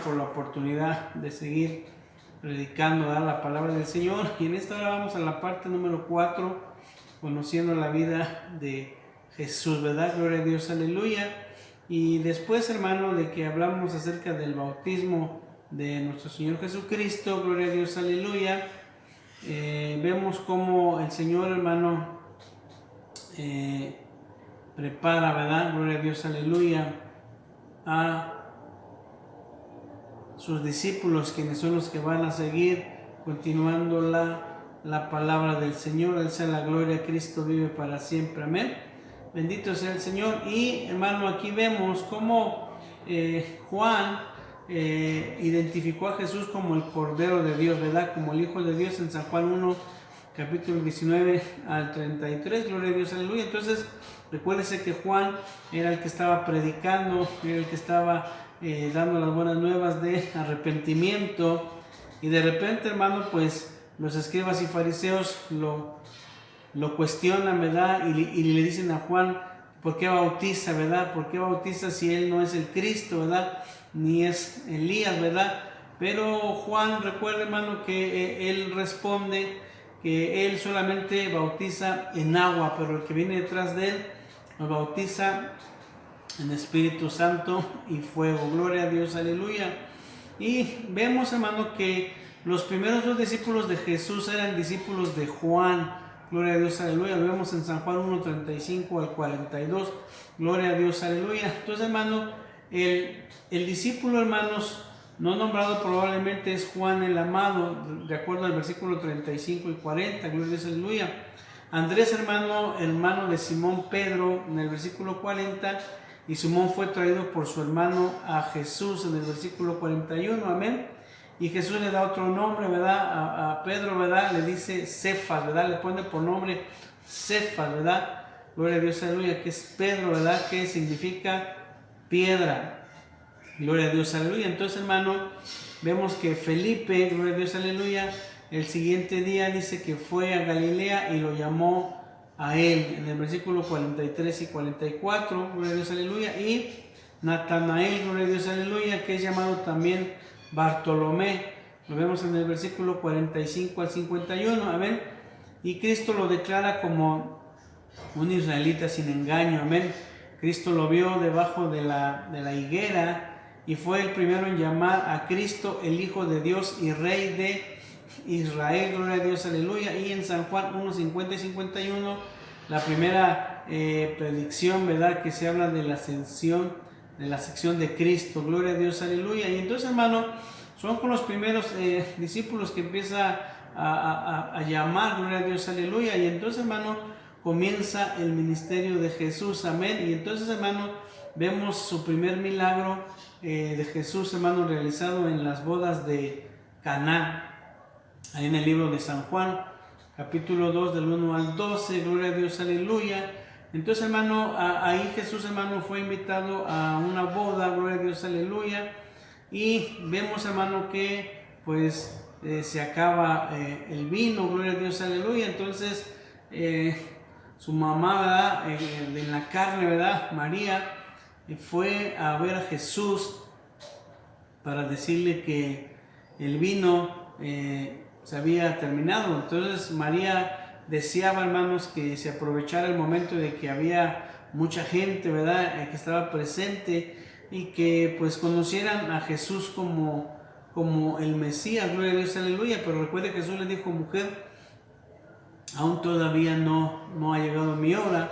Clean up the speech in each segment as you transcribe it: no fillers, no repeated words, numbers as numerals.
por la oportunidad de seguir predicando, dar la palabra del Señor. Y en esta hora vamos a la parte número 4, conociendo la vida de Jesús, ¿verdad? Gloria a Dios, aleluya. Y después, hermano, de que hablamos acerca del bautismo de nuestro Señor Jesucristo, gloria a Dios, aleluya, vemos cómo el Señor, hermano, prepara, ¿verdad? Gloria a Dios, aleluya, a sus discípulos, quienes son los que van a seguir continuando la palabra del Señor. Él sea la gloria, Cristo vive para siempre, amén. Bendito sea el Señor. Y hermano, aquí vemos cómo Juan identificó a Jesús como el Cordero de Dios, ¿verdad? Como el Hijo de Dios en San Juan 1, capítulo 19 al 33, gloria a Dios, aleluya. Entonces, recuérdese que Juan era el que estaba predicando, era el que estaba dando las buenas nuevas de arrepentimiento, y de repente, hermano, pues los escribas y fariseos lo cuestionan, ¿verdad? Y le dicen a Juan, ¿por qué bautiza, verdad? ¿Por qué bautiza si él no es el Cristo, verdad? Ni es Elías, ¿verdad? Pero Juan, recuerda, hermano, que él responde que él solamente bautiza en agua, pero el que viene detrás de él nos bautiza en Espíritu Santo y fuego. Gloria a Dios, aleluya. Y vemos, hermano, que los primeros dos discípulos de Jesús eran discípulos de Juan. Gloria a Dios, aleluya. Lo vemos en San Juan 1, 35 al 42. Gloria a Dios, aleluya. Entonces, hermano, el discípulo, hermanos, no nombrado probablemente es Juan el amado, de acuerdo al versículo 35 y 40. Gloria a Dios, aleluya. Andrés, hermano de Simón Pedro, en el versículo 40. Y Simón fue traído por su hermano a Jesús, en el versículo 41, amén. Y Jesús le da otro nombre, ¿verdad? A Pedro, ¿verdad? Le dice Cefas, ¿verdad? Le pone por nombre Cefas, ¿verdad? Gloria a Dios, aleluya, que es Pedro, ¿verdad? Que significa piedra. Gloria a Dios, aleluya. Entonces, hermano, vemos que Felipe, gloria a Dios, aleluya, el siguiente día dice que fue a Galilea y lo llamó a él, en el versículo 43 y 44, gloria a Dios, aleluya. Y Natanael, gloria a Dios, aleluya, que es llamado también Bartolomé, lo vemos en el versículo 45 al 51, amén. Y Cristo lo declara como un israelita sin engaño, amén. Cristo lo vio debajo de la higuera y fue el primero en llamar a Cristo el Hijo de Dios y Rey de Israel, gloria a Dios, aleluya. Y en San Juan 1, 50 y 51, la primera predicción, ¿verdad? Que se habla de la ascensión, de la sección de Cristo, gloria a Dios, aleluya. Y entonces, hermano, son con los primeros discípulos que empieza a llamar, gloria a Dios, aleluya. Y entonces, hermano, comienza el ministerio de Jesús, amén. Y entonces, hermano, vemos su primer milagro de Jesús, hermano, realizado en las bodas de Caná, ahí en el libro de San Juan, capítulo 2, del 1 al 12, gloria a Dios, aleluya. Entonces, hermano, ahí Jesús, hermano, fue invitado a una boda, gloria a Dios, aleluya. Y vemos, hermano, que pues se acaba el vino, gloria a Dios, aleluya. Entonces, su mamá, ¿verdad? En la carne, ¿verdad? María fue a ver a Jesús para decirle que el vino se había terminado. Entonces María deseaba, hermanos, que se aprovechara el momento de que había mucha gente, ¿verdad? Que estaba presente y que pues conocieran a Jesús como el Mesías, gloria a Dios, aleluya. Pero recuerde que Jesús le dijo: mujer, aún todavía no ha llegado mi hora.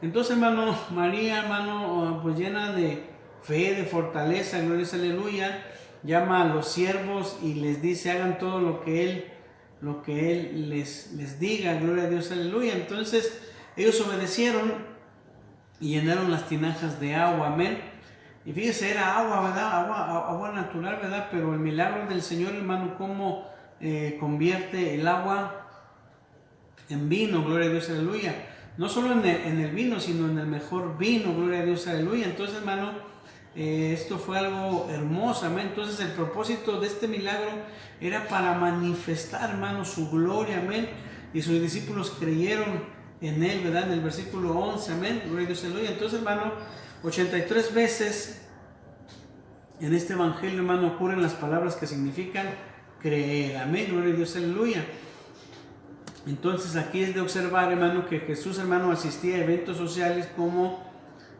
Entonces, hermano, María, hermano, pues llena de fe, de fortaleza, gloria a Dios, aleluya, llama a los siervos y les dice: hagan todo lo que él les diga, gloria a Dios, aleluya. Entonces ellos obedecieron y llenaron las tinajas de agua, amén. Y fíjese, era agua, ¿verdad? Agua natural, ¿verdad? Pero el milagro del Señor, hermano, cómo convierte el agua en vino, gloria a Dios, aleluya. No solo en el vino, sino en el mejor vino, gloria a Dios, aleluya. Entonces, hermano, esto fue algo hermoso, amén. Entonces, el propósito de este milagro era para manifestar, hermano, su gloria, amén. Y sus discípulos creyeron en él, ¿verdad? En el versículo 11, amén, gloria a Dios, aleluya. Entonces, hermano, 83 veces en este evangelio, hermano, ocurren las palabras que significan creer. Amén, gloria a Dios, aleluya. Entonces aquí es de observar, hermano, que Jesús, hermano, asistía a eventos sociales como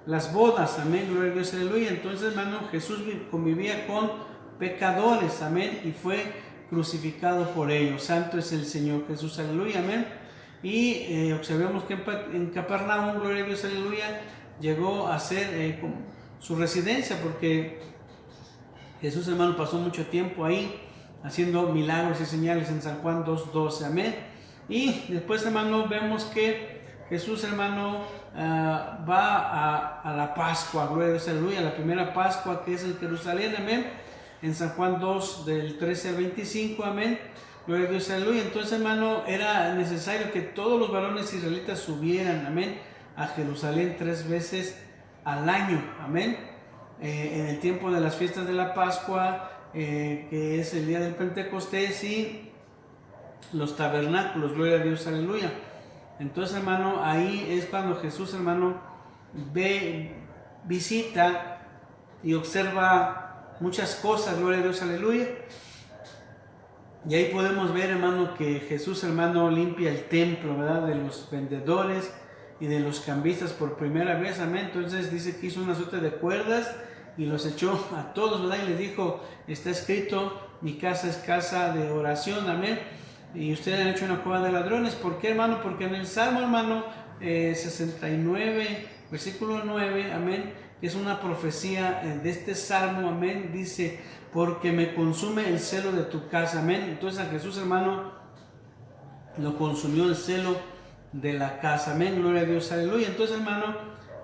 las bodas. Amén, gloria a Dios, aleluya. Entonces, hermano, Jesús convivía con pecadores. Amén, y fue crucificado por ellos. Santo es el Señor Jesús, aleluya, amén. Y observemos que en Capernaum, gloria a Dios, aleluya, llegó a ser su residencia, porque Jesús, hermano, pasó mucho tiempo ahí haciendo milagros y señales en San Juan 2:12, amén. Y después, hermano, vemos que Jesús, hermano, va a la Pascua, gloria a Dios, aleluya, la primera Pascua, que es en Jerusalén, amén, en San Juan 2, del 13 al 25, amén, gloria a Dios, aleluya. Entonces, hermano, era necesario que todos los varones israelitas subieran, amén, a Jerusalén 3 veces al año, amén, en el tiempo de las fiestas de la Pascua, que es el día del Pentecostés, y los tabernáculos, gloria a Dios, aleluya. Entonces, hermano, ahí es cuando Jesús, hermano, visita y observa muchas cosas, gloria a Dios, aleluya. Y ahí podemos ver, hermano, que Jesús, hermano, limpia el templo, ¿verdad?, de los vendedores y de los cambistas por primera vez, amén. Entonces dice que hizo una suerte de cuerdas y los echó a todos, ¿verdad? Y les dijo, está escrito, mi casa es casa de oración, amén. Y ustedes han hecho una cueva de ladrones. ¿Por qué, hermano? Porque en el Salmo, hermano, 69, versículo 9, amén, que es una profecía de este Salmo, amén, dice, porque me consume el celo de tu casa, amén. Entonces a Jesús, hermano, lo consumió el celo de la casa, amén, gloria a Dios, aleluya. Entonces, hermano,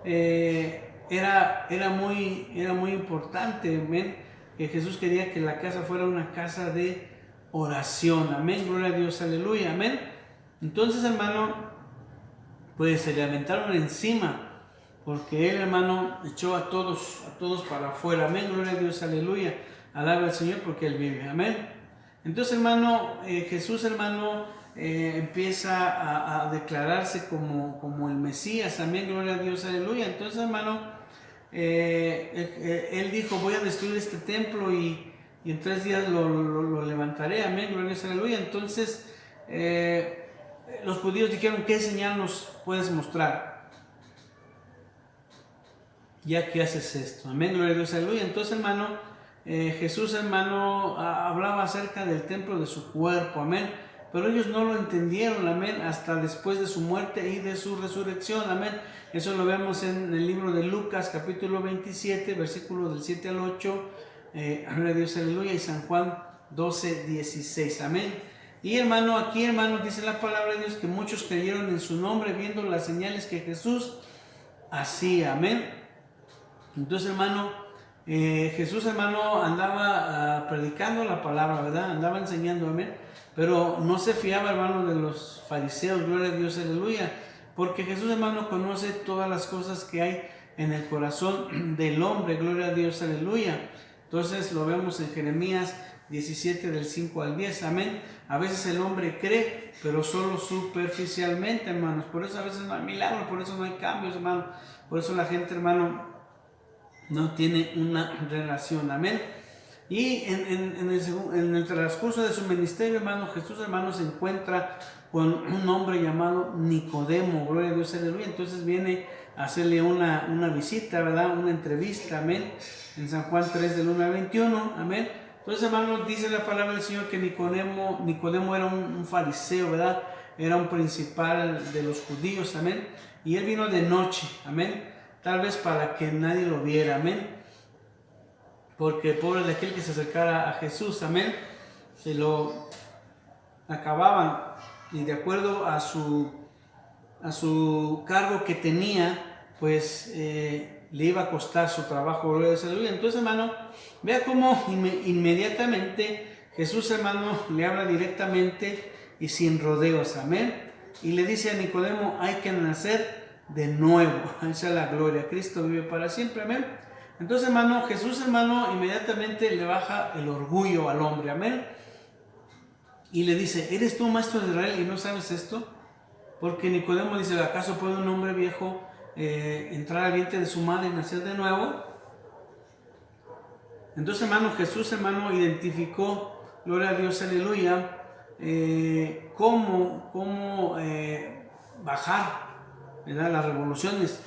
era muy importante, amén, que Jesús quería que la casa fuera una casa de oración, amén, gloria a Dios, aleluya, amén. Entonces, hermano, pues se le aventaron encima, porque él, hermano, echó a todos para afuera, amén, gloria a Dios, aleluya, alaba al Señor porque Él vive, amén. Entonces, hermano, Jesús, hermano, empieza a declararse como el Mesías, amén, gloria a Dios, aleluya. Entonces, hermano, Él dijo, voy a destruir este templo y en 3 días lo levantaré, amén, gloria a Dios, aleluya. Entonces, los judíos dijeron, ¿qué señal nos puedes mostrar? Ya que haces esto, amén, gloria a Dios, aleluya. Entonces, hermano, Jesús, hermano, hablaba acerca del templo de su cuerpo, amén, pero ellos no lo entendieron, amén, hasta después de su muerte y de su resurrección, amén. Eso lo vemos en el libro de Lucas, capítulo 27, versículos del 7 al 8, gloria a Dios, aleluya, y San Juan 12, 16, amén. Y, hermano, aquí, hermano, dice la palabra de Dios que muchos creyeron en su nombre viendo las señales que Jesús hacía, amén. Entonces, hermano, Jesús, hermano, andaba predicando la palabra, ¿verdad? Andaba enseñando, amén. Pero no se fiaba, hermano, de los fariseos, gloria a Dios, aleluya. Porque Jesús, hermano, conoce todas las cosas que hay en el corazón del hombre, gloria a Dios, aleluya. Entonces lo vemos en Jeremías 17, del 5 al 10, amén. A veces el hombre cree, pero solo superficialmente, hermanos. Por eso a veces no hay milagros, por eso no hay cambios, hermano. Por eso la gente, hermano, no tiene una relación, amén. Y en el transcurso de su ministerio, hermano, Jesús, hermano, se encuentra con un hombre llamado Nicodemo, gloria a Dios, aleluya. Entonces viene a hacerle una visita, ¿verdad? Una entrevista, amén, en San Juan 3, del 1 al 21, amén. Entonces, hermano, dice la palabra del Señor que Nicodemo era un fariseo, ¿verdad? Era un principal de los judíos, amén. Y él vino de noche, amén, tal vez para que nadie lo viera, amén, porque pobre de aquel que se acercara a Jesús, amén, se lo acababan, y de acuerdo a su cargo que tenía, pues le iba a costar su trabajo, gloria a Dios, aleluya. Entonces, hermano, vea cómo inmediatamente Jesús, hermano, le habla directamente y sin rodeos, amén, y le dice a Nicodemo, hay que nacer de nuevo, esa es la gloria, Cristo vive para siempre, amén. Entonces, hermano, Jesús, hermano, inmediatamente le baja el orgullo al hombre, amén, y le dice, ¿eres tú maestro de Israel y no sabes esto? Porque Nicodemo dice, ¿acaso puede un hombre viejo entrar al vientre de su madre y nacer de nuevo? Entonces, hermano, Jesús, hermano, identificó, gloria a Dios, aleluya, cómo bajar, ¿verdad?, las revoluciones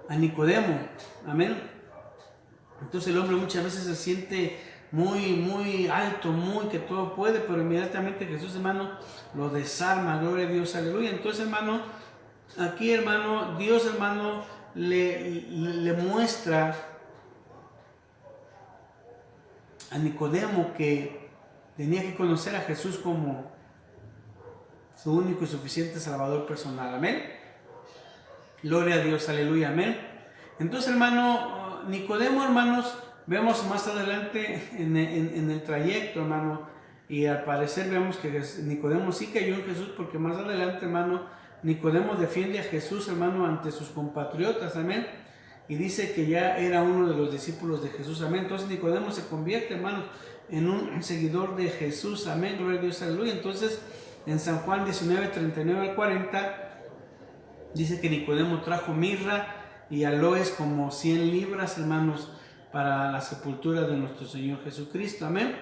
a Nicodemo, amén. Entonces el hombre muchas veces se siente muy alto, muy que todo puede, pero inmediatamente Jesús, hermano, lo desarma, gloria a Dios, aleluya. Entonces, hermano, aquí, hermano, Dios, hermano, le muestra a Nicodemo que tenía que conocer a Jesús como su único y suficiente Salvador personal, amén. Gloria a Dios, aleluya, amén. Entonces, hermano, Nicodemo, hermanos, vemos más adelante en el trayecto, hermano, y al parecer vemos que Nicodemo sí cayó en Jesús, porque más adelante, hermano, Nicodemo defiende a Jesús, hermano, ante sus compatriotas, amén, y dice que ya era uno de los discípulos de Jesús, amén. Entonces Nicodemo se convierte, hermano, en un seguidor de Jesús, amén, gloria a Dios, aleluya. Entonces, en San Juan 19, 39 al 40, dice que Nicodemo trajo mirra y aloes como 100 libras, hermanos, para la sepultura de nuestro Señor Jesucristo, amén.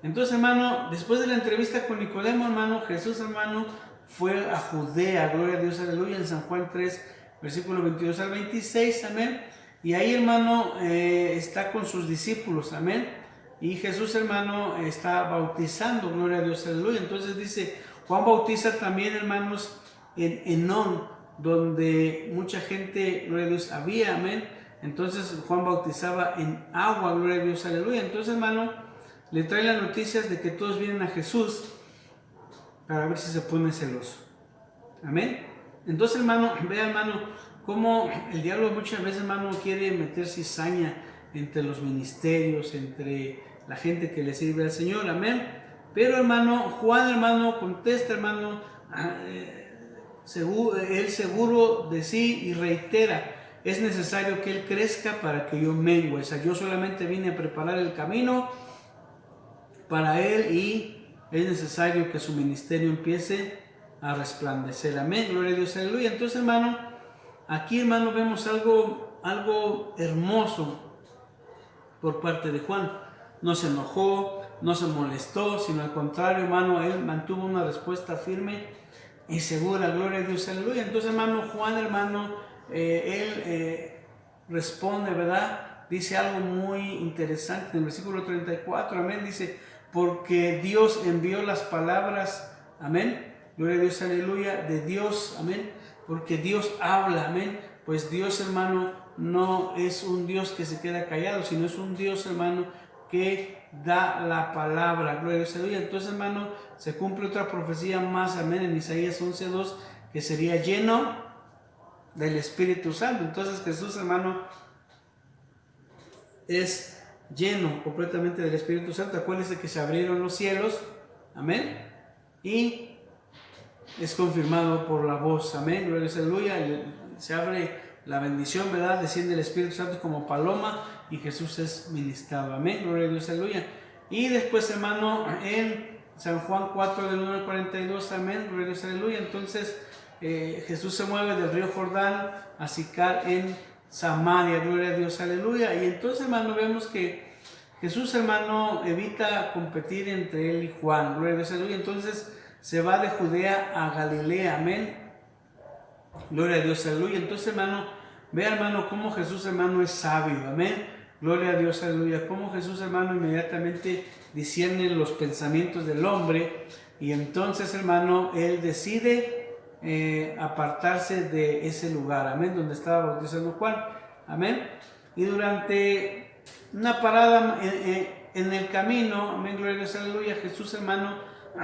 Entonces, hermano, después de la entrevista con Nicodemo, hermano, Jesús, hermano, fue a Judea, gloria a Dios, aleluya, en San Juan 3, versículo 22 al 26, amén. Y ahí, hermano, está con sus discípulos, amén. Y Jesús, hermano, está bautizando, gloria a Dios, aleluya. Entonces dice, Juan bautiza también, hermanos, en Enón, donde mucha gente, gloria a Dios, había, amén. Entonces Juan bautizaba en agua, gloria a Dios, aleluya. Entonces, hermano, le trae las noticias de que todos vienen a Jesús para ver si se pone celoso, amén. Entonces, hermano, vea, hermano, cómo el diablo muchas veces, hermano, quiere meter cizaña entre los ministerios, entre la gente que le sirve al Señor, amén. Pero, hermano, Juan, hermano, contesta, hermano, él seguro de sí y reitera, es necesario que él crezca para que yo mengue. O sea, yo solamente vine a preparar el camino para él y es necesario que su ministerio empiece a resplandecer, amén, gloria a Dios, aleluya. Entonces, hermano, aquí, hermano, vemos algo hermoso por parte de Juan. No se enojó, no se molestó, sino al contrario, hermano, él mantuvo una respuesta firme y segura, gloria a Dios, aleluya. Entonces, hermano, Juan, hermano, él responde, ¿verdad? Dice algo muy interesante en el versículo 34, amén, dice, porque Dios envió las palabras, amén, gloria a Dios, aleluya, de Dios, amén, porque Dios habla, amén, pues Dios, hermano, no es un Dios que se queda callado, sino es un Dios, hermano, que da la palabra, gloria a Dios, aleluya. Entonces, hermano, se cumple otra profecía más, amén, en Isaías 11:2, que sería lleno del Espíritu Santo. Entonces Jesús, hermano, es lleno completamente del Espíritu Santo. Acuérdense que se abrieron los cielos, amén, y es confirmado por la voz, amén, gloria a Dios, aleluya. Se abre la bendición, ¿verdad? Desciende el Espíritu Santo como paloma y Jesús es ministrado, amén, gloria a Dios, aleluya. Y después, hermano, en San Juan 4 del 1 al 42, amén, gloria a Dios, aleluya. Entonces Jesús se mueve del río Jordán a Sicar en Samaria, gloria a Dios, aleluya. Y entonces, hermano, vemos que Jesús, hermano, evita competir entre él y Juan, gloria a Dios, aleluya. Entonces se va de Judea a Galilea, amén, gloria a Dios, aleluya. Entonces, hermano, vea, hermano, cómo Jesús, hermano, es sabio, amén, gloria a Dios, aleluya. Cómo Jesús, hermano, inmediatamente discierne los pensamientos del hombre y entonces, hermano, él decide apartarse de ese lugar, amén, donde estaba bautizando Juan, amén. Y durante una parada en el camino, amén, gloria a Dios, aleluya, Jesús, hermano,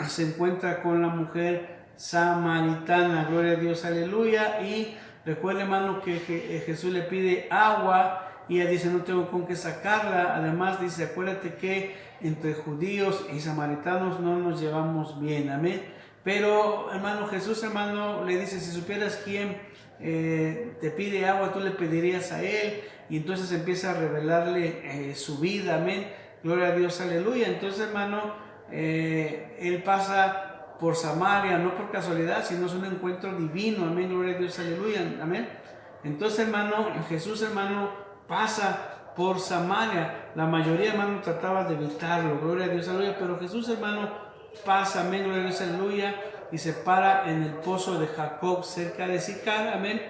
se encuentra con la mujer samaritana, gloria a Dios, aleluya. Y recuerda, hermano, que Jesús le pide agua y ella dice, no tengo con qué sacarla. Además dice, acuérdate que entre judíos y samaritanos no nos llevamos bien, amén. Pero, hermano, Jesús, hermano, le dice, si supieras quién te pide agua, tú le pedirías a él. Y entonces empieza a revelarle su vida, amén, gloria a Dios, aleluya. Entonces, hermano, él pasa por Samaria, no por casualidad, sino es un encuentro divino, amén, gloria a Dios, aleluya, amén. Entonces, hermano, Jesús, hermano, pasa por Samaria. La mayoría, hermano, trataba de evitarlo, gloria a Dios, aleluya, pero Jesús, hermano, pasa, amén, gloria a Dios, aleluya, y se para en el pozo de Jacob cerca de Sicar, amén,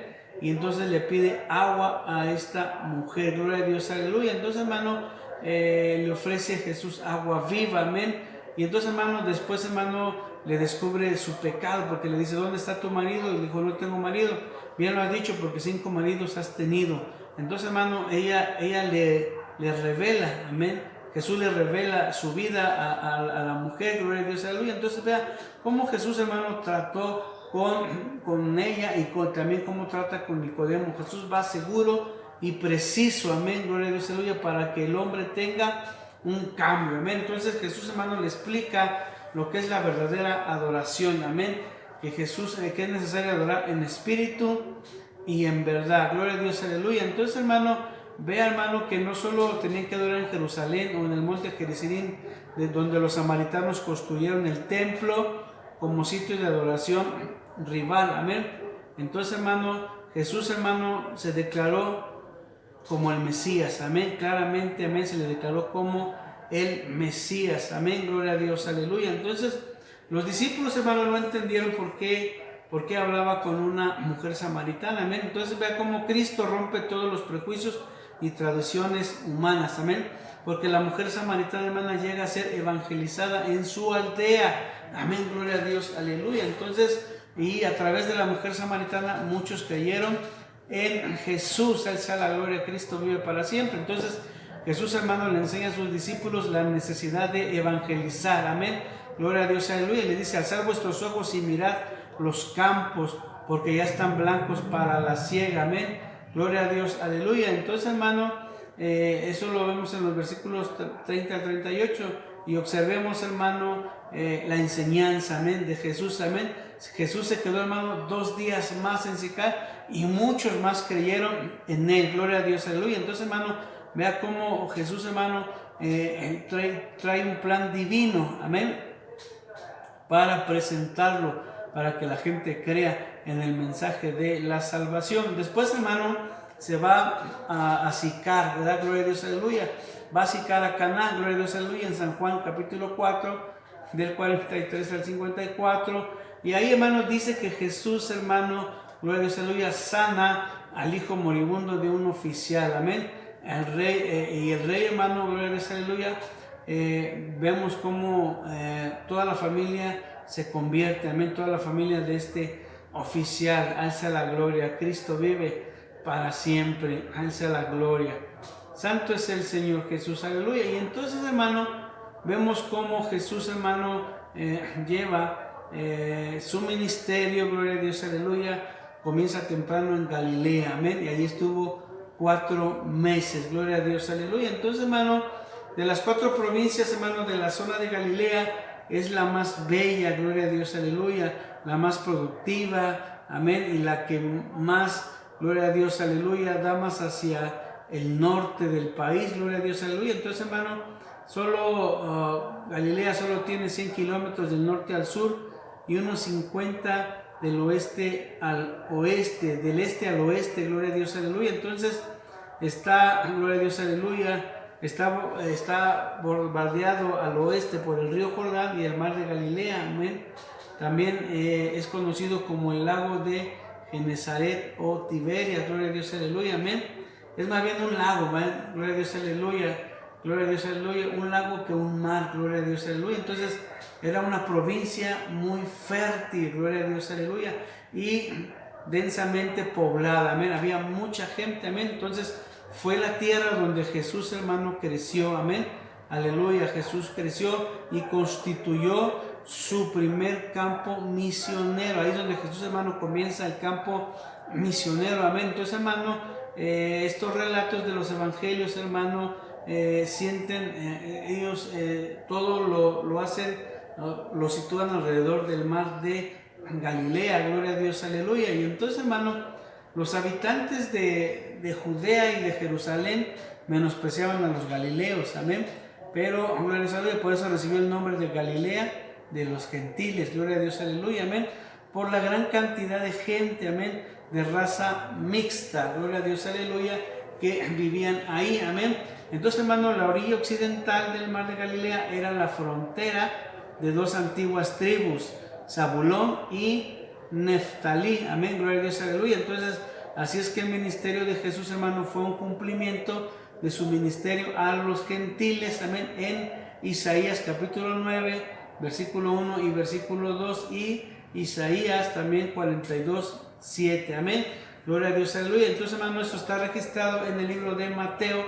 y entonces le pide agua a esta mujer, gloria a Dios, aleluya. Entonces, hermano, le ofrece a Jesús agua viva, amén, y entonces, hermano, después, hermano, le descubre su pecado, porque le dice, ¿dónde está tu marido? Y le dijo, no tengo marido. Bien lo has dicho, porque 5 maridos has tenido. Entonces, hermano, ella le revela, amén, Jesús le revela su vida a la mujer, gloria a Dios, aleluya. Entonces vea cómo Jesús, hermano, trató con ella y también cómo trata con Nicodemo. Jesús va seguro y preciso, amén, gloria a Dios, aleluya, para que el hombre tenga un cambio, amén. Entonces Jesús, hermano, le explica lo que es la verdadera adoración, amén, que Jesús, que es necesario adorar en espíritu y en verdad, gloria a Dios, aleluya. Entonces, hermano, vea, hermano, que no solo tenían que adorar en Jerusalén o en el monte Gerizim, de donde los samaritanos construyeron el templo como sitio de adoración rival, amén. Entonces, hermano, Jesús, hermano, se declaró como el Mesías, amén, claramente, amén, se le declaró como el Mesías, amén, gloria a Dios, aleluya. Entonces, los discípulos, hermano, no entendieron por qué hablaba con una mujer samaritana, amén. Entonces, vea cómo Cristo rompe todos los prejuicios y tradiciones humanas, amén, porque la mujer samaritana, hermana, llega a ser evangelizada en su aldea, amén, gloria a Dios, aleluya. Entonces, y a través de la mujer samaritana muchos creyeron en Jesús, Él sea la gloria, Cristo vive para siempre. Entonces Jesús, hermano, le enseña a sus discípulos la necesidad de evangelizar, amén, gloria a Dios, aleluya. Le dice, alzad vuestros ojos y mirad los campos, porque ya están blancos para la siega, amén, gloria a Dios, aleluya. Entonces, hermano, eso lo vemos en los versículos 30 al 38, y observemos, hermano, la enseñanza, amén, de Jesús, amén. Jesús se quedó, hermano, 2 días más en Sicar y muchos más creyeron en él, gloria a Dios, aleluya. Entonces, hermano, vea cómo Jesús, hermano, trae un plan divino, amén, para presentarlo, para que la gente crea en el mensaje de la salvación. Después, hermano, se va a Sicar, ¿verdad? Gloria a Dios, aleluya. Va a Sicar a Caná, gloria a Dios, aleluya, en San Juan capítulo 4, del 43 al 54. Y ahí, hermano, dice que Jesús, hermano, gloria a Dios, aleluya, sana al hijo moribundo de un oficial, amén. El rey, hermano, gloria a Dios, aleluya, vemos cómo toda la familia se convierte, amén, toda la familia de este oficial, alza la gloria, Cristo vive para siempre, alza la gloria, santo es el Señor Jesús, aleluya. Y entonces, hermano, vemos cómo Jesús, hermano, lleva su ministerio, gloria a Dios, aleluya, comienza temprano en Galilea, amén, y allí estuvo 4 meses, gloria a Dios, aleluya. Entonces, hermano, de las 4 provincias, hermano, de la zona de Galilea, es la más bella, gloria a Dios, aleluya, la más productiva, amén, y la que más, gloria a Dios, aleluya, da más hacia el norte del país, gloria a Dios, aleluya. Entonces, hermano, Galilea solo tiene 100 kilómetros del norte al sur y unos 50 del oeste al oeste, del este al oeste, gloria a Dios, aleluya. Entonces está, gloria a Dios, aleluya, está bombardeado al oeste por el río Jordán y el mar de Galilea, amén. También es conocido como el lago de Genesaret o Tiberias, gloria a Dios, aleluya, amén. Es más bien un lago, ¿verdad? Gloria a Dios, aleluya, gloria a Dios, aleluya, un lago que un mar, gloria a Dios, aleluya. Entonces era una provincia muy fértil, gloria a Dios, aleluya, y densamente poblada, amén, había mucha gente, amén. Entonces fue la tierra donde Jesús, hermano, creció, amén, aleluya. Jesús creció y constituyó su primer campo misionero. Ahí es donde Jesús, hermano, comienza el campo misionero, amén. Entonces, hermano, estos relatos de los evangelios, hermano, ellos todo lo hacen, lo sitúan alrededor del mar de Galilea, gloria a Dios, aleluya. Y entonces, hermano, los habitantes de Judea y de Jerusalén menospreciaban a los galileos, amén, pero gloria a Dios, aleluya, por eso recibió el nombre de Galilea de los gentiles, gloria a Dios, aleluya, amén, por la gran cantidad de gente, amén, de raza mixta, gloria a Dios, aleluya, que vivían ahí, amén. Entonces, hermano, la orilla occidental del mar de Galilea era la frontera de dos antiguas tribus, Zabulón y Neftalí, amén, gloria a Dios, aleluya. Entonces, así es que el ministerio de Jesús, hermano, fue un cumplimiento de su ministerio a los gentiles, amén, en Isaías capítulo 9, versículo 1 y versículo 2, y Isaías también 42, 7, amén, gloria a Dios, aleluya. Entonces, hermano, esto está registrado en el libro de Mateo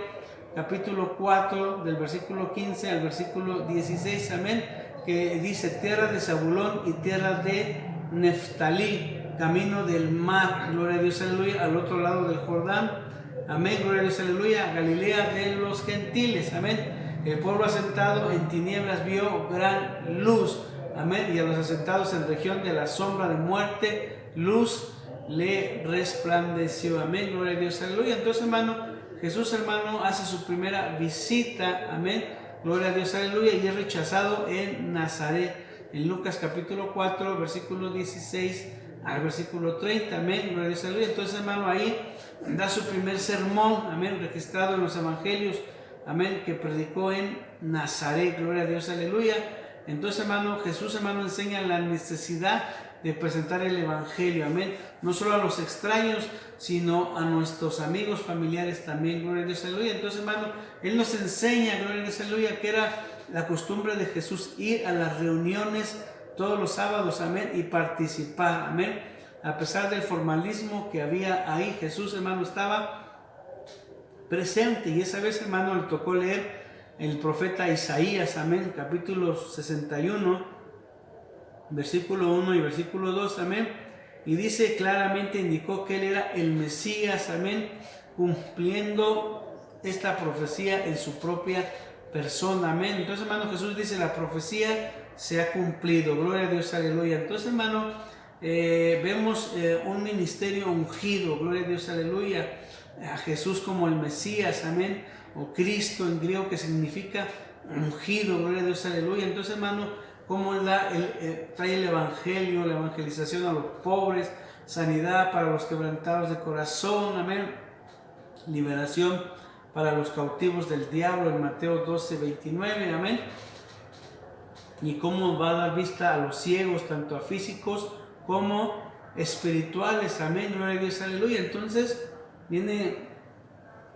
capítulo 4, del versículo 15 al versículo 16, amén, que dice: tierra de Zabulón y tierra de Neftalí, camino del mar, gloria a Dios, aleluya, al otro lado del Jordán, amén, gloria a Dios, aleluya, Galilea de los gentiles, amén. El pueblo asentado en tinieblas vio gran luz, amén, y a los asentados en región de la sombra de muerte, luz le resplandeció, amén, gloria a Dios, aleluya. Entonces, hermano, Jesús, hermano, hace su primera visita, amén, gloria a Dios, aleluya, y es rechazado en Nazaret, en Lucas capítulo 4, versículo 16 al versículo 30, amén, gloria a Dios, aleluya. Entonces, hermano, ahí da su primer sermón, amén, registrado en los evangelios, amén, que predicó en Nazaret, gloria a Dios, aleluya. Entonces, hermano, Jesús, hermano, enseña la necesidad de presentar el evangelio, amén, no solo a los extraños, sino a nuestros amigos, familiares también, gloria a Dios, aleluya. Entonces, hermano, Él nos enseña, gloria a Dios, aleluya, que era la costumbre de Jesús ir a las reuniones todos los sábados, amén, y participar, amén. A pesar del formalismo que había ahí, Jesús, hermano, estaba presente, y esa vez, hermano, le tocó leer el profeta Isaías, amén, capítulo 61, versículo 1 y versículo 2, amén, y dice claramente, indicó que Él era el Mesías, amén, cumpliendo esta profecía en su propia persona, amén. Entonces, hermano, Jesús dice: la profecía se ha cumplido, gloria a Dios, aleluya. Entonces, hermano, vemos un ministerio ungido, gloria a Dios, aleluya, a Jesús como el Mesías, amén, o Cristo en griego, que significa ungido, gloria a Dios, aleluya. Entonces, hermano, cómo trae el evangelio, la evangelización a los pobres, sanidad para los quebrantados de corazón, amén, liberación para los cautivos del diablo en Mateo 12, 29, amén, y cómo va a dar vista a los ciegos, tanto a físicos como espirituales, amén, gloria a Dios, aleluya. Entonces viene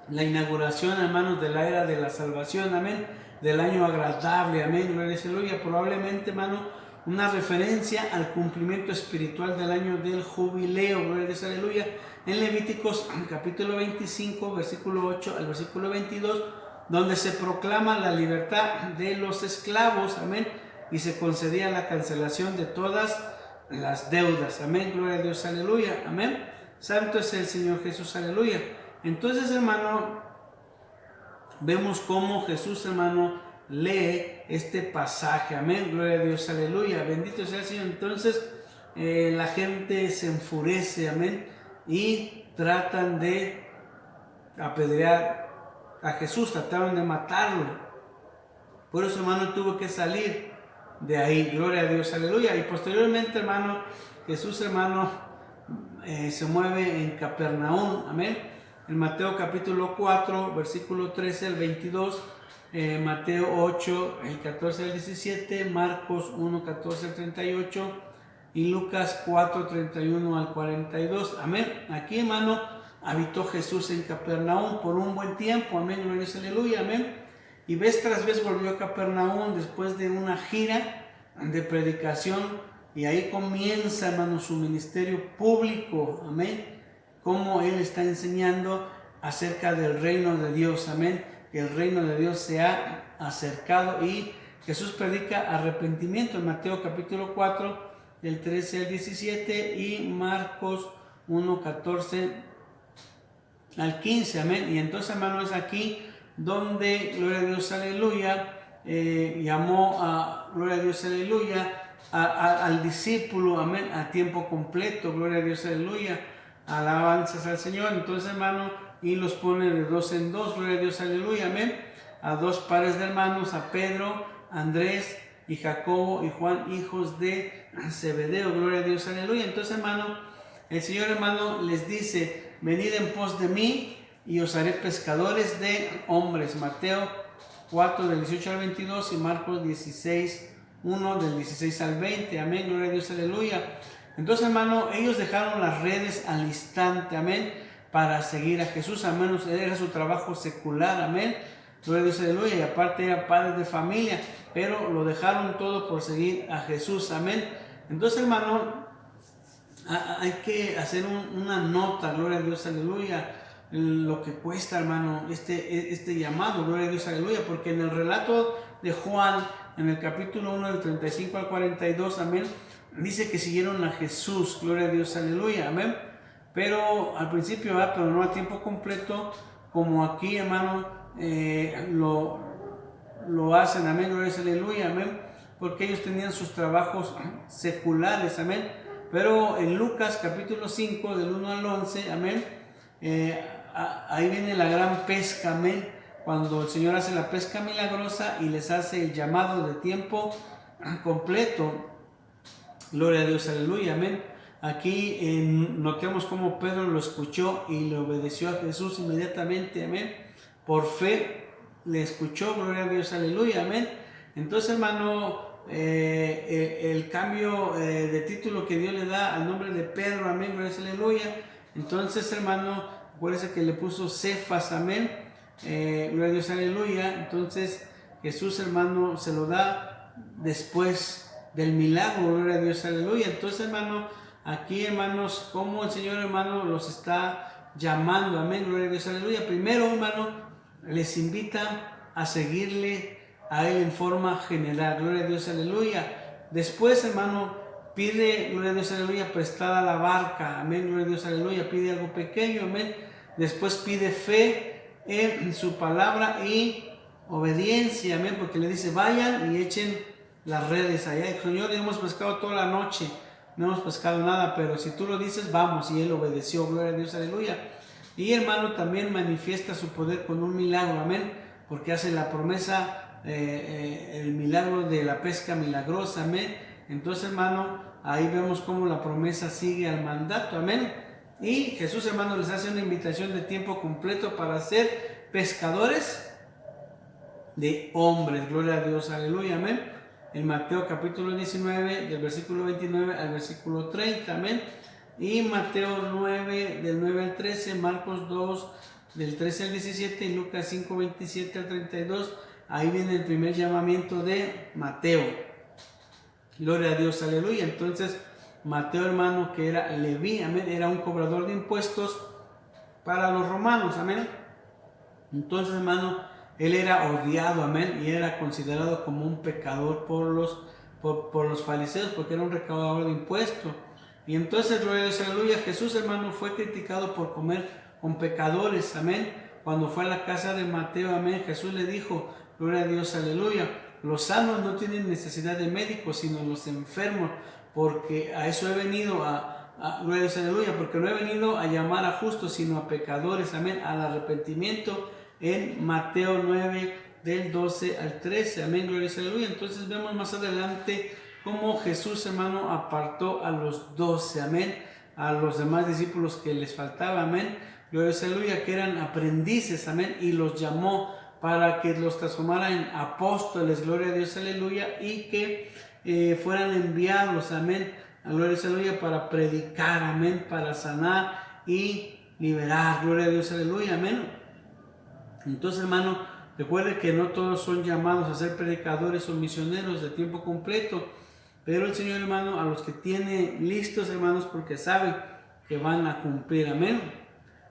la inauguración, hermanos, de la era de la salvación, amén, del año agradable, amén, gloria a Dios, aleluya. Probablemente, hermano, una referencia al cumplimiento espiritual del año del jubileo, gloria a Dios, aleluya. En Levíticos capítulo 25, versículo 8 al versículo 22, donde se proclama la libertad de los esclavos, amén, y se concedía la cancelación de todas las deudas, amén, gloria a Dios, aleluya, amén. Santo es el Señor Jesús, aleluya. Entonces, hermano, vemos cómo Jesús, hermano, lee este pasaje, amén, gloria a Dios, aleluya, bendito sea el Señor. Entonces, la gente se enfurece, amén, y tratan de apedrear a Jesús, trataron de matarlo. Por eso, hermano, tuvo que salir de ahí, gloria a Dios, aleluya. Y posteriormente, hermano, Jesús, hermano, se mueve en Capernaum, amén. En Mateo capítulo 4, versículo 13 al 22, Mateo 8, el 14 al 17, Marcos 1, 14 al 38 y Lucas 4, 31 al 42, amén. Aquí, hermano, habitó Jesús en Capernaum por un buen tiempo, amén, gloria a Dios, aleluya, amén. Y vez tras vez volvió a Capernaum después de una gira de predicación, y ahí comienza, hermano, su ministerio público, amén, como Él está enseñando acerca del reino de Dios, amén, que el reino de Dios se ha acercado, y Jesús predica arrepentimiento en Mateo capítulo 4, del 13 al 17, y Marcos 1, 14 al 15, amén. Y entonces, hermano, es aquí donde, gloria a Dios, aleluya, llamó a, gloria a Dios, aleluya, al discípulo, amén, a tiempo completo, gloria a Dios, aleluya, alabanzas al Señor. Entonces, hermano, y los pone de dos en dos, gloria a Dios, aleluya, amén, a dos pares de hermanos, a Pedro, Andrés y Jacobo y Juan, hijos de Zebedeo, gloria a Dios, aleluya. Entonces, hermano, el Señor, hermano, les dice: venid en pos de mí, y os haré pescadores de hombres. Mateo 4 del 18 al 22 y Marcos 16, 1 del 16 al 20. Amén, gloria a Dios, aleluya. Entonces, hermano, ellos dejaron las redes al instante, amén, para seguir a Jesús, al menos era su trabajo secular, amén, gloria a Dios, aleluya, y aparte eran padres de familia, pero lo dejaron todo por seguir a Jesús, amén. Entonces, hermano, hay que hacer una nota, gloria a Dios, aleluya, lo que cuesta, hermano, este llamado, gloria a Dios, aleluya, porque en el relato de Juan, en el capítulo 1 del 35 al 42, amén, dice que siguieron a Jesús, gloria a Dios, aleluya, amén, pero al principio, pero no a tiempo completo, como aquí, hermano, lo hacen, amén, gloria a Dios, aleluya, amén, porque ellos tenían sus trabajos seculares, amén, pero en Lucas capítulo 5, del 1 al 11, amén, ahí viene la gran pesca, amén, cuando el Señor hace la pesca milagrosa y les hace el llamado de tiempo completo. Gloria a Dios, aleluya, amén. Aquí notemos cómo Pedro lo escuchó y le obedeció a Jesús inmediatamente, amén. Por fe le escuchó, gloria a Dios, aleluya, amén. Entonces, hermano, el cambio de título que Dios le da al nombre de Pedro, amén, gloria a Dios, aleluya. Entonces, hermano, acuérdense que le puso Cefas, amén, gloria a Dios, aleluya. Entonces, Jesús, hermano, se lo da después del milagro, gloria a Dios, aleluya. Entonces, hermano, aquí, hermanos, como el Señor, hermano, los está llamando, amén, gloria a Dios, aleluya. Primero, hermano, les invita a seguirle a Él en forma general, gloria a Dios, aleluya. Después, hermano, pide, gloria a Dios, aleluya, prestada la barca, amén, gloria a Dios, aleluya. Pide algo pequeño, amén. Después pide fe en su palabra y obediencia, amén, porque le dice, vayan y echen las redes allá. Señor, hemos pescado toda la noche, no hemos pescado nada, pero si tú lo dices, vamos. Y él obedeció, gloria a Dios, aleluya. Y hermano, también manifiesta su poder con un milagro, amén, porque hace la promesa, el milagro de la pesca milagrosa, amén. Entonces, hermano, ahí vemos cómo la promesa sigue al mandato, amén. Y Jesús, hermano, les hace una invitación de tiempo completo para ser pescadores de hombres, gloria a Dios, aleluya, amén. En Mateo capítulo 19, del versículo 29 al versículo 30, amén. Y Mateo 9, del 9 al 13, Marcos 2, del 13 al 17, y Lucas 5, 27 al 32, ahí viene el primer llamamiento de Mateo. Gloria a Dios, aleluya. Entonces, Mateo, hermano, que era Leví, amén, era un cobrador de impuestos para los romanos, amén. Entonces, hermano, él era odiado, amén, y era considerado como un pecador por los fariseos, porque era un recaudador de impuestos. Y entonces, gloria a Dios, aleluya, Jesús, hermano, fue criticado por comer con pecadores, amén. Cuando fue a la casa de Mateo, amén, Jesús le dijo, gloria a Dios, aleluya, los sanos no tienen necesidad de médicos, sino los enfermos, porque a eso he venido, gloria a Dios, aleluya, porque no he venido a llamar a justos, sino a pecadores, amén, al arrepentimiento, en Mateo 9, del 12 al 13, amén, gloria a Dios, aleluya. Entonces vemos más adelante cómo Jesús, hermano, apartó a los 12, amén, a los demás discípulos que les faltaba, amén, gloria a Dios, aleluya, que eran aprendices, amén, y los llamó para que los transformara en apóstoles, gloria a Dios, aleluya, y que fueran enviados, amén, gloria a Dios, aleluya, para predicar, amén, para sanar y liberar, gloria a Dios, aleluya, amén. Entonces, hermano, recuerde que no todos son llamados a ser predicadores o misioneros de tiempo completo, pero el Señor, hermano, a los que tiene listos, hermanos, porque sabe que van a cumplir, amén.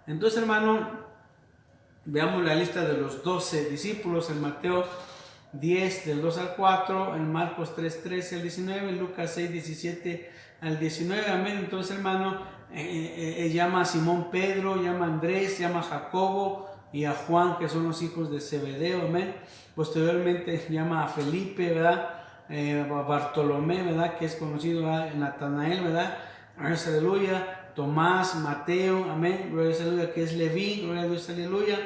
Entonces, hermano, veamos la lista de los 12 discípulos en Mateo 10, del 2 al 4, en Marcos 3, 13 al 19, en Lucas 6, 17 al 19, amén. Entonces, hermano, llama a Simón Pedro, llama a Andrés, llama a Jacobo y a Juan, que son los hijos de Zebedeo, amén. Posteriormente llama a Felipe, ¿verdad? A Bartolomé, ¿verdad? Que es conocido, ¿verdad? Natanael, ¿verdad? Aleluya. Tomás, Mateo, amén. Gloria a Dios, aleluya, que es Leví, gloria a Dios, aleluya.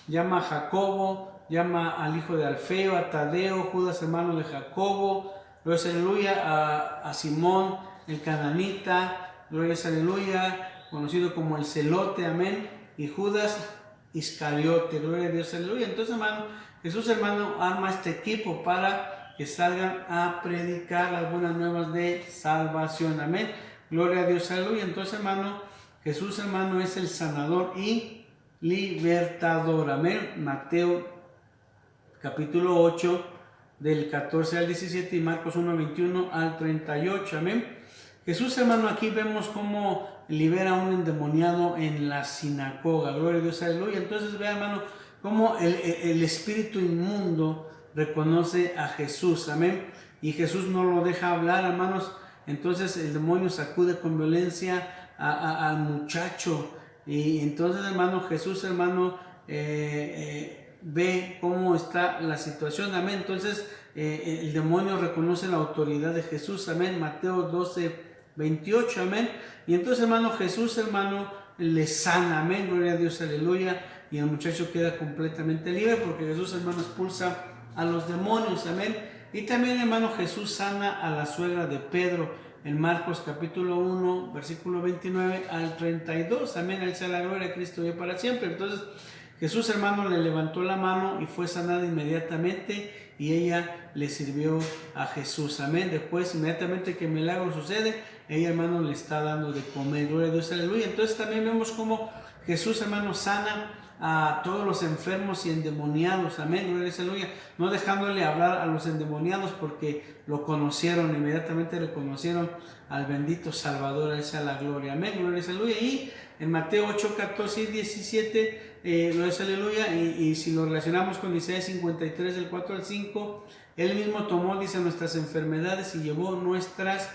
Llama a Jacobo, llama al hijo de Alfeo, a Tadeo, Judas, hermano de Jacobo, gloria a Dios, aleluya, a Simón, el cananita, gloria a Dios, aleluya, conocido como el celote, amén. Y Judas Iscariote, gloria a Dios, aleluya. Entonces, hermano, Jesús, hermano, arma este equipo para que salgan a predicar las buenas nuevas de salvación, amén, gloria a Dios, aleluya. Entonces, hermano, Jesús, hermano, es el sanador y libertador, amén. Mateo capítulo 8, del 14 al 17 y Marcos 1, 21 al 38, amén. Jesús, hermano, aquí vemos cómo libera a un endemoniado en la sinagoga, gloria a Dios, aleluya. Entonces, vea, hermano, cómo el espíritu inmundo reconoce a Jesús, amén. Y Jesús no lo deja hablar, hermanos. Entonces el demonio sacude con violencia al muchacho. Y entonces, hermano, Jesús, hermano, ve cómo está la situación, amén. Entonces el demonio reconoce la autoridad de Jesús, amén. Mateo 12, 28, amén. Y entonces, hermano, Jesús, hermano, le sana, amén, gloria a Dios, aleluya. Y el muchacho queda completamente libre porque Jesús, hermano, expulsa a los demonios, amén. Y también, hermano, Jesús sana a la suegra de Pedro en Marcos capítulo 1, versículo 29 al 32, amén. Él sea la gloria de Cristo y para siempre. Entonces Jesús, hermano, le levantó la mano y fue sanada inmediatamente y ella le sirvió a Jesús, amén. Después, inmediatamente que el milagro sucede, ella, hermano, le está dando de comer, gloria a Dios, aleluya. Entonces también vemos cómo Jesús, hermano, sana a todos los enfermos y endemoniados, amén, gloria a Dios, aleluya. No dejándole hablar a los endemoniados porque lo conocieron, inmediatamente reconocieron al bendito Salvador, a él sea la gloria, amén, gloria a Dios, aleluya. Y en Mateo 8, 14 y 17, gloria a Dios, aleluya, y si lo relacionamos con Isaías 53, del 4 al 5, él mismo tomó, dice, nuestras enfermedades y llevó nuestras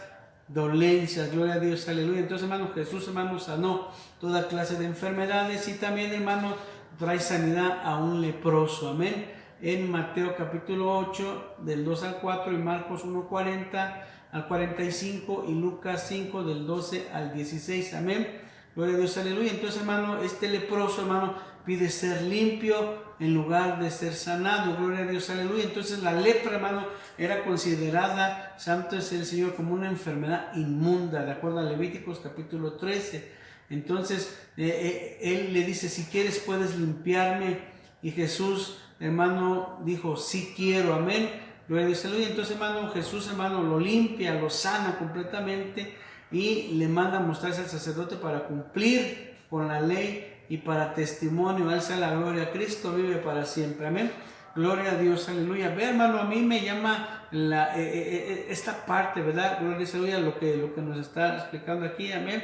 dolencias, gloria a Dios, aleluya. Entonces, hermano, Jesús, hermano, sanó toda clase de enfermedades y también, hermano, trae sanidad a un leproso, amén. En Mateo capítulo 8, del 2 al 4 y Marcos 1, 40 al 45 y Lucas 5, del 12 al 16, amén. Gloria a Dios, aleluya. Entonces, hermano, este leproso, hermano, pide ser limpio en lugar de ser sanado, gloria a Dios, aleluya. Entonces la lepra, hermano, era considerada, santo es el Señor, como una enfermedad inmunda, de acuerdo a Levíticos capítulo 13. Entonces él le dice, si quieres puedes limpiarme, y Jesús, hermano, dijo, sí quiero, amén, gloria a Dios, aleluya. Entonces, hermano, Jesús, hermano, lo limpia, lo sana completamente y le manda a mostrarse al sacerdote para cumplir con la ley y para testimonio. Él sea la gloria a Cristo, vive para siempre, amén, gloria a Dios, aleluya. Ve, hermano, a mí me llama esta parte, ¿verdad? Gloria a Dios, aleluya, lo que nos está explicando aquí, amén,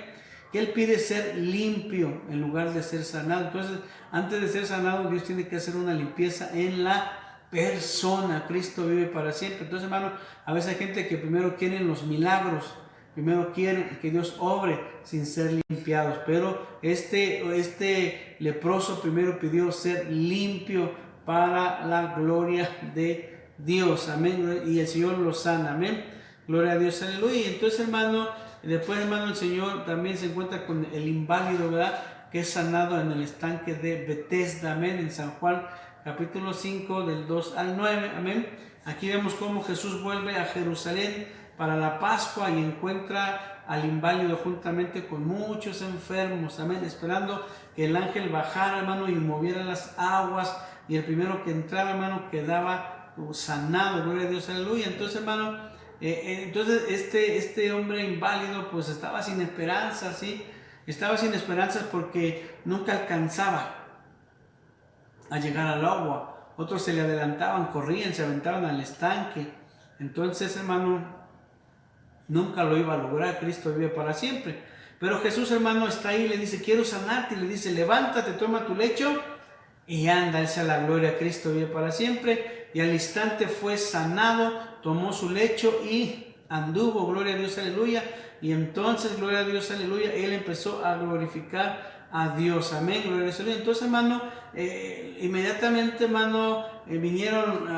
que él pide ser limpio en lugar de ser sanado. Entonces, antes de ser sanado, Dios tiene que hacer una limpieza en la persona. Cristo vive para siempre. Entonces, hermano, a veces hay gente que primero quieren los milagros, primero quieren que Dios obre sin ser limpiados, pero este leproso primero pidió ser limpio para la gloria de Dios, amén, y el Señor lo sana, amén, gloria a Dios, aleluya. Y entonces, hermano, después, hermano, el Señor también se encuentra con el inválido, ¿verdad?, que es sanado en el estanque de Betesda, amén, en San Juan capítulo 5, del 2 al 9, amén. Aquí vemos cómo Jesús vuelve a Jerusalén para la Pascua y encuentra al inválido juntamente con muchos enfermos, amén, esperando que el ángel bajara, hermano, y moviera las aguas, y el primero que entraba, hermano, quedaba sanado, gloria a Dios, aleluya. Entonces, hermano, entonces este hombre inválido pues estaba sin esperanza, ¿sí? Estaba sin esperanzas porque nunca alcanzaba a llegar al agua. Otros se le adelantaban, corrían, se aventaban al estanque. Entonces, hermano, nunca lo iba a lograr. Cristo vive para siempre. Pero Jesús, hermano, está ahí y le dice, quiero sanarte. Y le dice, levántate, toma tu lecho y anda. Él sea la gloria. Cristo vive para siempre. Y al instante fue sanado, tomó su lecho y anduvo. Gloria a Dios, aleluya. Y entonces, gloria a Dios, aleluya, él empezó a glorificar a Dios, amén, gloria a Dios, aleluya. Entonces, hermano, inmediatamente, hermano, vinieron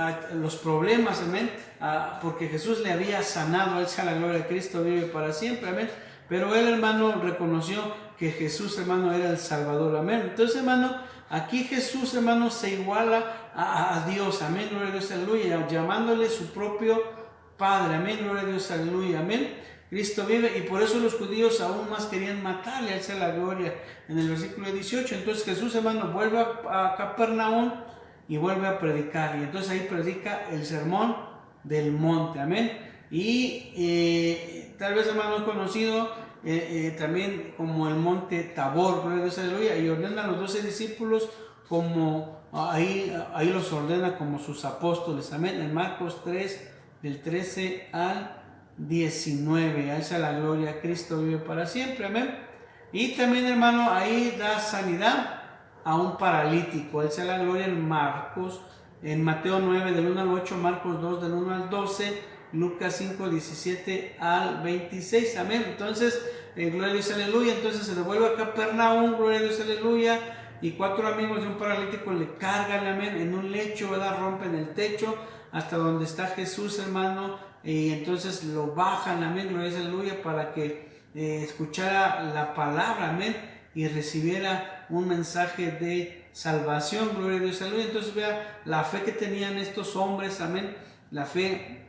los problemas, amén, porque Jesús le había sanado. Él sea la gloria de Cristo, vive para siempre, amén. Pero él, hermano, reconoció que Jesús, hermano, era el Salvador, amén. Entonces, hermano, aquí Jesús, hermano, se iguala a Dios, amén, gloria a Dios, aleluya, llamándole su propio Padre, amén, gloria a Dios, aleluya, amén. Cristo vive, y por eso los judíos aún más querían matarle, a él sea la gloria, en el versículo 18. Entonces Jesús, hermano, vuelve a Capernaum y vuelve a predicar, y entonces ahí predica el sermón del monte, amén. Y tal vez, hermano, es conocido también como el monte Tabor, gloria a Dios, aleluya, y ordena a los 12 discípulos como ahí los ordena como sus apóstoles, amén, en Marcos 3, del 13 al 19, a esa la gloria, Cristo vive para siempre, amén. Y también, hermano, ahí da sanidad a un paralítico, a esa la gloria, en Marcos, en Mateo 9 del 1 al 8, Marcos 2 del 1 al 12, Lucas 5, 17 al 26, amén. Entonces, gloria a Dios, aleluya. Entonces se devuelve a Capernaum, gloria a Dios, aleluya. Y 4 amigos de un paralítico le cargan, amén, en un lecho, ¿verdad? Rompen el techo hasta donde está Jesús, hermano, y entonces lo bajan, amén, gloria a Dios, aleluya, para que escuchara la palabra, amén, y recibiera un mensaje de salvación, gloria a Dios, aleluya. Entonces vea la fe que tenían estos hombres, amén, la fe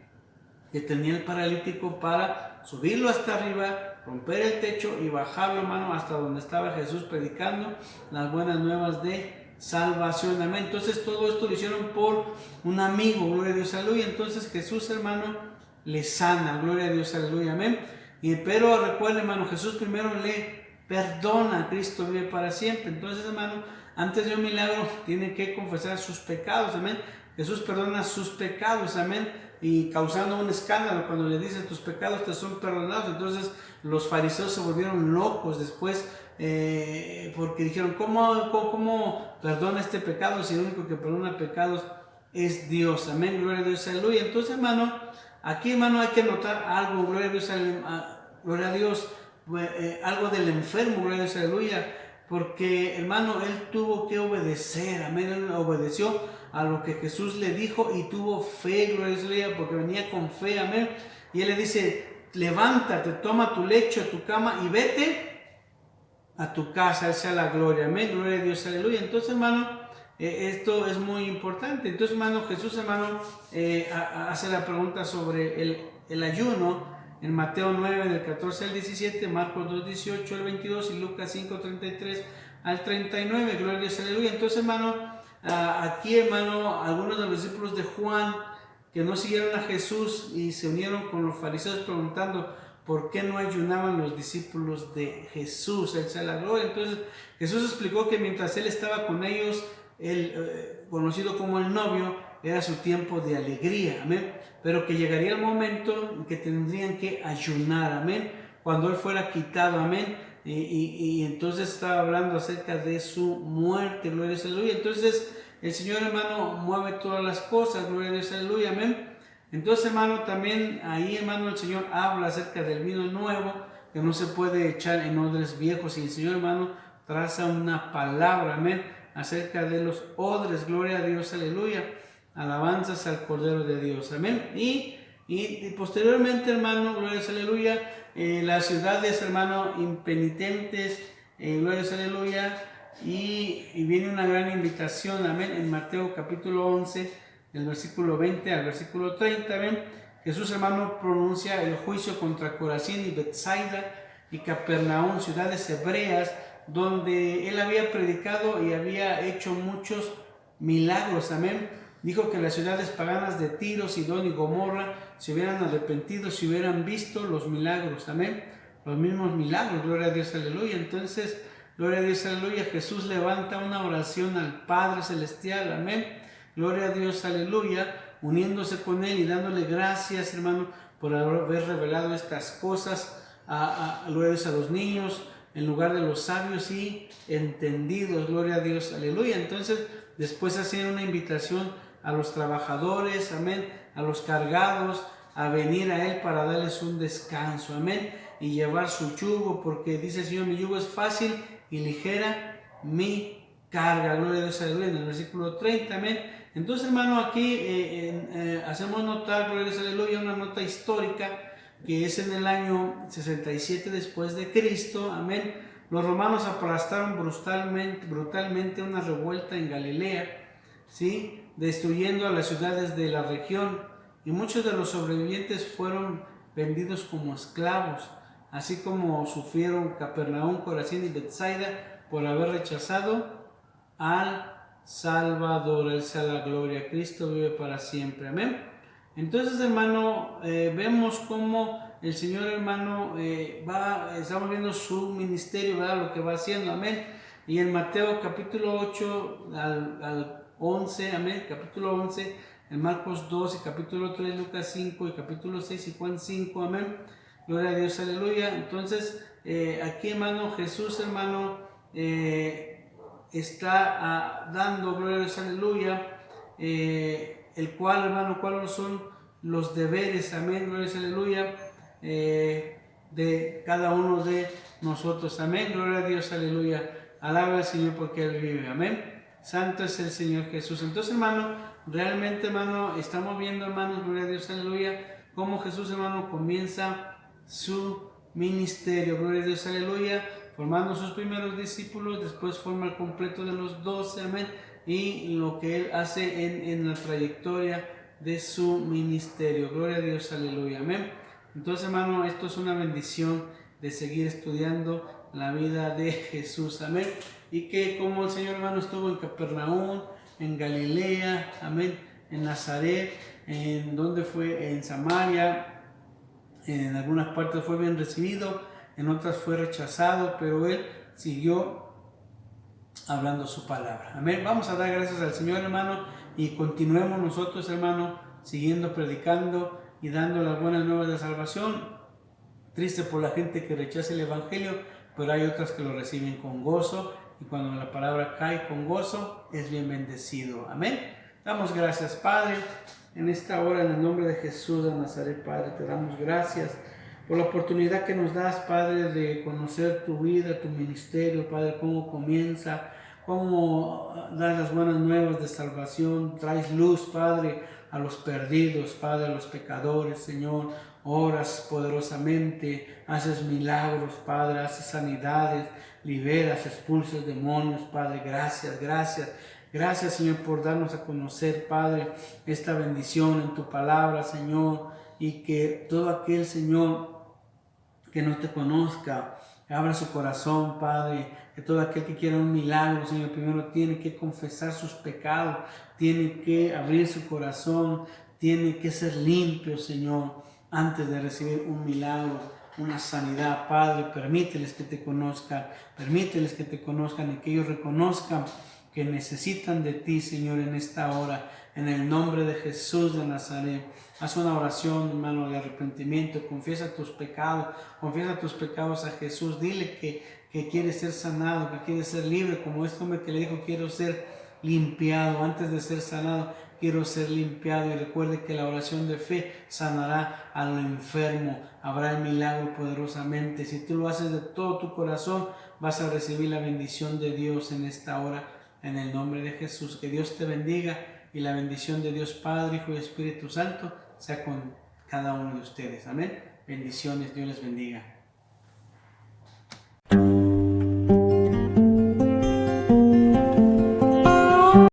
que tenía el paralítico para subirlo hasta arriba, romper el techo y bajarlo, hermano, hasta donde estaba Jesús predicando las buenas nuevas de salvación, amén. Entonces todo esto lo hicieron por un amigo, gloria a Dios, aleluya. Entonces Jesús, hermano, le sana, gloria a Dios, aleluya, amén. Pero recuerden, hermano, Jesús primero le perdona, Cristo vive para siempre. Entonces, hermano, antes de un milagro tiene que confesar sus pecados, amén. Jesús perdona sus pecados, amén, y causando un escándalo cuando le dice tus pecados te son perdonados. Entonces los fariseos se volvieron locos después, porque dijeron, ¿cómo perdona este pecado si el único que perdona pecados es Dios? Amén, gloria a Dios, aleluya. Entonces, hermano, aquí, hermano, hay que notar algo, gloria a Dios, gloria a Dios, algo del enfermo, gloria a Dios, aleluya, porque, hermano, él tuvo que obedecer, amén, él obedeció a lo que Jesús le dijo y tuvo fe, gloria a Dios, aleluya, porque venía con fe, amén, y él le dice, levántate, toma tu lecho, tu cama y vete a tu casa, esa es la gloria, amén, gloria a Dios, aleluya. Entonces, hermano, esto es muy importante. Entonces, hermano, Jesús, hermano, hace la pregunta sobre el ayuno en Mateo 9, del 14 al 17, Marcos 2, 18 al 22 y Lucas 5, 33 al 39, gloria a Dios, aleluya. Entonces, hermano, aquí, hermano, algunos de los discípulos de Juan que no siguieron a Jesús y se unieron con los fariseos preguntando por qué no ayunaban los discípulos de Jesús, él sea la gloria. Entonces Jesús explicó que mientras él estaba con ellos, él, conocido como el novio, era su tiempo de alegría, amén, pero que llegaría el momento en que tendrían que ayunar, amén, cuando él fuera quitado, amén, y entonces estaba hablando acerca de su muerte, gloria a Dios, aleluya. Entonces el Señor, hermano, mueve todas las cosas, gloria a Dios, aleluya, amén. Entonces, hermano, también ahí, hermano, el Señor habla acerca del vino nuevo, que no se puede echar en odres viejos, y el Señor, hermano, traza una palabra, amén, acerca de los odres, gloria a Dios, aleluya, alabanzas al Cordero de Dios, amén. Y posteriormente, hermano, gloria a Dios, aleluya, las ciudades, hermano, impenitentes, gloria a Dios, aleluya, y viene una gran invitación, amén, en Mateo capítulo 11, del versículo 20 al versículo 30, amén. Jesús, hermano, pronuncia el juicio contra Corazín y Betsaida y Capernaum, ciudades hebreas, donde él había predicado y había hecho muchos milagros, amén. Dijo que las ciudades paganas de Tiro, Sidón y Gomorra se hubieran arrepentido si hubieran visto los milagros, amén, los mismos milagros, gloria a Dios, aleluya. Entonces, gloria a Dios, aleluya, Jesús levanta una oración al Padre Celestial, amén, gloria a Dios, aleluya, uniéndose con Él y dándole gracias, hermano, por haber revelado estas cosas gloria a Dios, a los niños, en lugar de los sabios y entendidos, gloria a Dios, aleluya. Entonces, después hace una invitación a los trabajadores, amén, a los cargados, a venir a Él para darles un descanso, amén, y llevar su yugo, porque dice el Señor, mi yugo es fácil y ligera mi carga, gloria a Dios, aleluya, en el versículo 30, amén. Entonces, hermano, aquí hacemos notar, gloria a Dios, aleluya, una nota histórica, que es en el año 67 después de Cristo, amén. Los romanos aplastaron brutalmente una revuelta en Galilea, ¿sí?, destruyendo a las ciudades de la región, y muchos de los sobrevivientes fueron vendidos como esclavos, así como sufrieron Capernaum, Corazín y Betsaida por haber rechazado al Salvador. Él sea la gloria. Cristo vive para siempre. Amén. Entonces, hermano, vemos cómo el Señor, hermano, estamos viendo su ministerio, ¿verdad? Lo que va haciendo. Amén. Y en Mateo capítulo 8 al 11, amén, capítulo 11, en Marcos 2 y capítulo 3, Lucas 5 y capítulo 6 y Juan 5, amén. Gloria a Dios, aleluya. Entonces, aquí, hermano, Jesús, hermano, está dando, gloria a Dios, aleluya, el cual, hermano, cuáles son los deberes, amén, gloria a Dios, aleluya, de cada uno de nosotros, amén, gloria a Dios, aleluya, alaba al Señor porque Él vive, amén, santo es el Señor Jesús. Entonces, hermano, realmente, hermano, estamos viendo, hermanos, gloria a Dios, aleluya, cómo Jesús, hermano, comienza su ministerio, gloria a Dios, aleluya, formando sus primeros discípulos, después forma el completo de los 12, amén, y lo que Él hace en la trayectoria de su ministerio, gloria a Dios, aleluya, amén. Entonces, hermano, esto es una bendición de seguir estudiando la vida de Jesús, amén, y que como el Señor, hermano, estuvo en Capernaum, en Galilea, amén, en Nazaret, en donde fue, en Samaria, en algunas partes fue bien recibido, en otras fue rechazado, pero Él siguió hablando su palabra. Amén. Vamos a dar gracias al Señor, hermano, y continuemos nosotros, hermano, siguiendo predicando y dando las buenas nuevas de salvación. Triste por la gente que rechaza el Evangelio, pero hay otras que lo reciben con gozo, y cuando la palabra cae con gozo, es bien bendecido. Amén. Damos gracias, Padre, en esta hora, en el nombre de Jesús de Nazaret, Padre, te damos gracias por la oportunidad que nos das, Padre, de conocer tu vida, tu ministerio, Padre, cómo comienza, cómo das las buenas nuevas de salvación, traes luz, Padre, a los perdidos, Padre, a los pecadores, Señor, oras poderosamente, haces milagros, Padre, haces sanidades, liberas, expulsas demonios, Padre, gracias, gracias. Gracias, Señor, por darnos a conocer, Padre, esta bendición en tu palabra, Señor, y que todo aquel, Señor, que no te conozca, abra su corazón, Padre, que todo aquel que quiera un milagro, Señor, primero tiene que confesar sus pecados, tiene que abrir su corazón, tiene que ser limpio, Señor, antes de recibir un milagro, una sanidad. Padre, permíteles que te conozcan y que ellos reconozcan que necesitan de ti, Señor, en esta hora, en el nombre de Jesús de Nazaret. Haz una oración, hermano, de arrepentimiento, confiesa tus pecados a Jesús, dile que quieres ser sanado, que quieres ser libre, como este hombre que le dijo, quiero ser limpiado, antes de ser sanado, quiero ser limpiado. Y recuerde que la oración de fe sanará al enfermo, habrá el milagro poderosamente. Si tú lo haces de todo tu corazón, vas a recibir la bendición de Dios en esta hora, en el nombre de Jesús. Que Dios te bendiga y la bendición de Dios Padre, Hijo y Espíritu Santo sea con cada uno de ustedes. Amén. Bendiciones, Dios les bendiga.